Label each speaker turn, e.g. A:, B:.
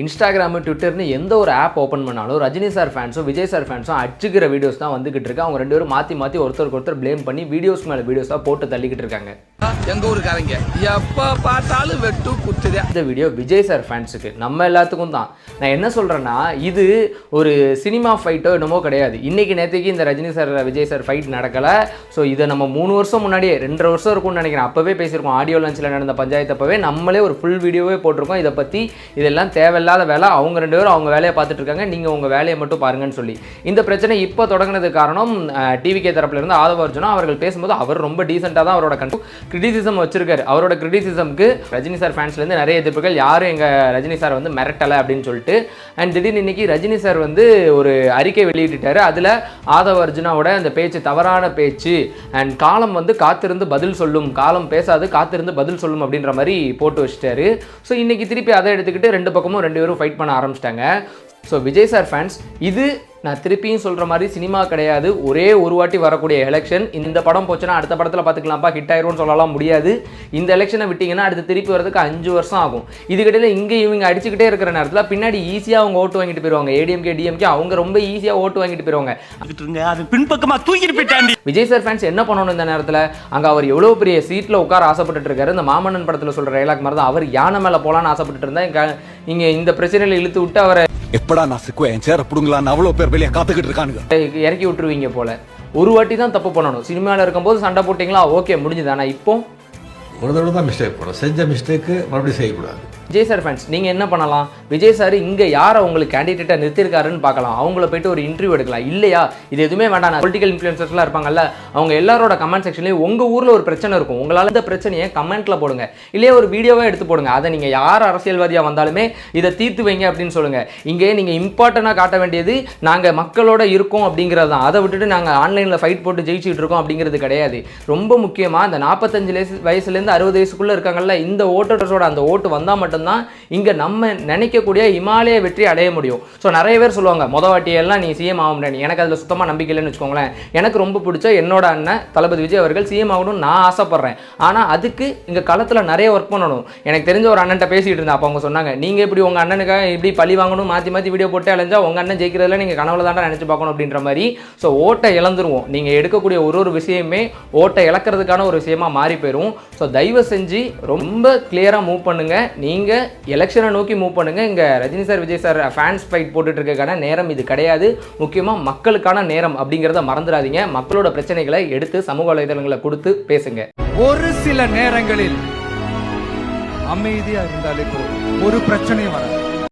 A: Instagram ட்விட்டர்னு எந்த ஒரு app open பண்ணாலும் ரஜினி சார் ஃபேன்ஸும் விஜய் சார் ஃபேன்ஸும் அடிச்சுக்கிற வீடியோஸ் தான் வந்துகிட்டு இருக்கு. அவங்க ரெண்டு பேரும் மாற்றி ஒருத்தருக்கு ஒருத்தர் ப்ளேம் பண்ணி வீடியோஸ் மேலே வீடியோஸாக போட்டு தள்ளிக்கிட்டு இருக்காங்க.
B: எங்க ஊருக்காரங்க எப்போ பார்த்தாலும் வெட்டு குத்துதே.
A: இந்த வீடியோ விஜய் சார் ஃபேன்ஸுக்கு, நம்ம எல்லாத்துக்கும் தான். நான் என்ன சொல்கிறேன்னா, இது ஒரு சினிமா ஃபைட்டோ என்னமோ கிடையாது. இன்றைக்கி நேற்றுக்கு இந்த Rajini sir Vijay sir fight நடக்கலை. ஸோ இதை நம்ம 3 வருஷம் முன்னாடியே 2.5 வருஷம் இருக்கும்னு நினைக்கிறேன், அப்போவே பேசியிருக்கோம். ஆடியோ லான்ச்சில் நடந்த பஞ்சாயத்து அப்போவே நம்மளே ஒரு ஃபுல் வீடியோவே போட்டிருக்கோம் இதை பற்றி. இதெல்லாம் தேவையில்லாத வேலை, அவங்க ரெண்டு பேரும் அவங்க வேலையை பார்த்துட்டு இருக்காங்க, நீங்கள் உங்கள் வேலையை மட்டும் பாருங்கன்னு சொல்லி. இந்த பிரச்சனை இப்போ தொடங்கினதுக்கு காரணம் டிவிகே தரப்புல இருந்து ஆதவ அர்ஜுனா அவர்கள் பேசும்போது அவர் ரொம்ப டீசெண்டாக தான் அவரோட கிரிட்டிசிசம் வச்சிருக்காரு. அவரோட கிரிட்டிசிசம்க்கு ரஜினி சார் ஃபேன்ஸ்லேருந்து நிறைய எதிர்ப்புகள், யாரும் எங்கள் ரஜினி சார் வந்து மிரட்டலை அப்படின்னு சொல்லிட்டு. அண்ட் திடீர்னு இன்னைக்கு ரஜினி சார் வந்து ஒரு அறிக்கை வெளியிட்டாரு. அதில் ஆதவ அர்ஜுனாவோட அந்த பேச்சு தவறான பேச்சு, அண்ட் காலம் வந்து காத்திருந்து பதில் சொல்லும், காலம் பேசாது காத்திருந்து பதில் சொல்லும் அப்படின்ற மாதிரி போட்டு வச்சிட்டாரு. ஸோ இன்னைக்கு திருப்பி அதை எடுத்துக்கிட்டு ரெண்டு பக்கமும் ரெண்டு பேரும் ஃபைட் பண்ண ஆரம்பிச்சிட்டாங்க. ஸோ விஜய் சார் ஃபேன்ஸ், இது நான் திருப்பியும் சொல்கிற மாதிரி சினிமா கிடையாது, ஒரே ஒரு வாட்டி வரக்கூடிய எலெக்ஷன். இந்த படம் போச்சுன்னா அடுத்த படத்தில் பார்த்துக்கலாம்ப்பா, ஹிட் ஆயிரும்னு சொல்லலாம் முடியாது. இந்த எலெக்ஷனை விட்டிங்கன்னா அடுத்து திருப்பி வரதுக்கு 5 வருஷம் ஆகும். இதுக்கிடையில் இங்கே இவங்க அடிச்சுக்கிட்டே இருக்கிற நேரத்தில் பின்னாடி ஈஸியாக அவங்க ஓட்டு வாங்கிட்டு போயிடுவாங்க. ஏடிஎம்கே டிஎம்கே அவங்க ரொம்ப ஈஸியாக ஓட்டு வாங்கிட்டு போயிடுவாங்க.
C: அது பின்பக்கமாக தூக்கிட்டு போயிட்டாண்டி.
A: விஜய் சார் ஃபேன்ஸ் என்ன பண்ணணும் இந்த நேரத்தில்? அங்கே அவர் எவ்வளோ பெரிய சீட்டில் உட்கார ஆசைப்பட்டு இருக்காரு. இந்த மாமன்னன் படத்தில் சொல்கிற டைலாக் மாதிரி தான், அவர் யானை மேலே போகலான்னு ஆசைப்பட்டு இருந்தால் இங்கே இந்த பிரச்சனையில் இழுத்து விட்டு அவரை
D: எப்படா நான் சிக்குவேன் சேர புடுங்கலான்னு அவ்வளோ பேர் வெளியே காத்துக்கிட்டு இருக்கானுங்க.
A: இறக்கி விட்டுருவீங்க போல. ஒரு வாட்டி தான் தப்பு பண்ணணும். சினிமாவில் இருக்கும்போது சண்டை போட்டிங்களா, ஓகே முடிஞ்சுதானா? இப்போ
E: ஒரு தடவை தான் மிஸ்டேக் பண்ணணும், செஞ்ச மிஸ்டேக்கு மறுபடியும் செய்யக்கூடாது.
A: விஜய் சார் ஃபேன்ஸ், நீங்கள் என்ன பண்ணலாம்? விஜய் சார் இங்கே யாரை உங்களுக்கு கேண்டிடேட்டாக நிறுத்திருக்காருன்னு பார்க்கலாம். அவங்கள போய்ட்டு ஒரு இன்டர்வியூ எடுக்கலாம். இல்லையா இது எதுவுமே வேண்டாம், பொலிட்டிக்கல் இன்ஃப்ளூயன்சர்ஸ்லாம் இருப்பாங்கல்ல, அவங்க எல்லாரோட கமெண்ட் செக்ஷன்லேயும் உங்கள் ஊரில் ஒரு பிரச்சனை இருக்கும், உங்களால் இந்த பிரச்சனையை கமெண்ட்டில் போடுங்க, இல்லையா ஒரு வீடியோவாக எடுத்து போடுங்க. அதை நீங்கள் யார் அரசியல்வாதியாக வந்தாலுமே இதை தீர்த்து வைங்க அப்படின்னு சொல்லுங்கள். இங்கே நீங்கள் இம்பார்ட்டண்ட்டாக காட்ட வேண்டியது நாங்கள் மக்களோட இருக்கோம் அப்படிங்கிறது தான். அதை விட்டுட்டு நாங்கள் ஆன்லைனில் ஃபைட் போட்டு ஜெயிச்சுட்டு இருக்கோம் அப்படிங்கிறது கிடையாது. ரொம்ப முக்கியமாக இந்த 45 வயசுலேருந்து 60 வயசுக்குள்ளே இருக்காங்கல்ல, இந்த ஓட்டர்ஸோட அந்த ஓட்டு வந்தால் மட்டும்தான் இங்கே நம்ம நினைக்கக்கூடிய இமாலய வெற்றி அடைய முடியும். ஸோ நிறைய பேர் சொல்லுவாங்க மொதல் வாட்டியெல்லாம் நீ சிஎம் ஆக முடியாது. எனக்கு அதில் சுத்தமாக நம்பிக்கை இல்லைன்னு வச்சுக்கோங்களேன். எனக்கு ரொம்ப பிடிச்ச என்னோட அண்ணன் தளபதி விஜய் அவர்கள் சிஎம் ஆகணும்னு நான் ஆசைப்பட்றேன். ஆனால் அதுக்கு இங்கே களத்தில் நிறைய ஒர்க் பண்ணணும். எனக்கு தெரிஞ்ச ஒரு அண்ணன்ட்ட பேசிகிட்டு இருந்தேன். அப்போ அவங்க சொன்னாங்க, நீங்கள் இப்படி உங்கள் அண்ணனுக்காக இப்படி பழி வாங்கணும், மாற்றி வீடியோ போட்டு அலைஞ்சா உங்கள் அண்ணன் ஜெயிக்கிறதுல நீங்கள் கனவுல தாண்டா நினச்சி பார்க்கணும் அப்படின்ற மாதிரி. ஸோ ஓட்டை இழந்துருவோம். நீங்கள் எடுக்கக்கூடிய ஒரு விஷயமே ஓட்டை இழக்கிறதுக்கான ஒரு விஷயமா மாறி போயிடும். ஸோ தயவு செஞ்சு ரொம்ப கிளியராக மூவ் பண்ணுங்கள். நீங்கள் எலெக்ஷனை நோக்கி மூவ் பண்ணுங்க. இங்க Rajini sir Vijay sir fans fight போட்டுட்டு இருக்கான நேரம் இது கிடையாது. முக்கியமா மக்களுக்கான நேரம் அப்படிங்கறத மறந்துடாதீங்க. மக்களோட பிரச்சனைகளை எடுத்து சமூக வலைதளங்களை கொடுத்து பேசுங்க.
F: ஒரு சில நேரங்களில் அமைதியா இருந்தாலே ஒரு பிரச்சனை வராது.